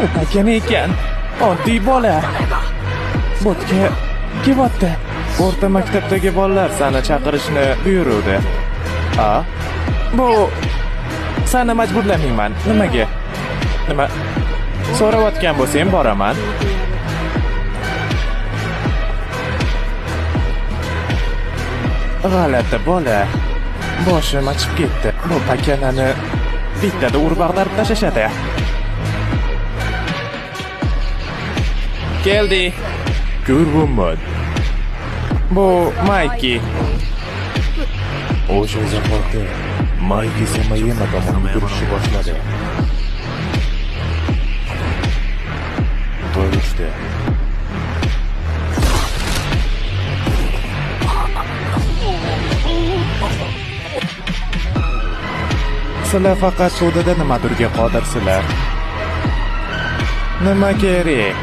Akani ekan, oddiy bola. Bo'tga kelyapti. O'rta maktabdagi bolalar seni chaqirishni buyuruvdi. Bu seni majburlamayman. Nimaga? Nima? So'rayotgan bo'lsang boraman. G'alati bola. Boshim achib ketdi. Bu pakanani bittada urib ag'darib tashlashadi. Keldi. Ko'ribman. Bu Mayki. O'sha zahoti Mayki Samayema tomon yurishni boshladi. Bo'lishdi. Sizlar faqat sudada nimadirga qodirsizlar. Nima kerak?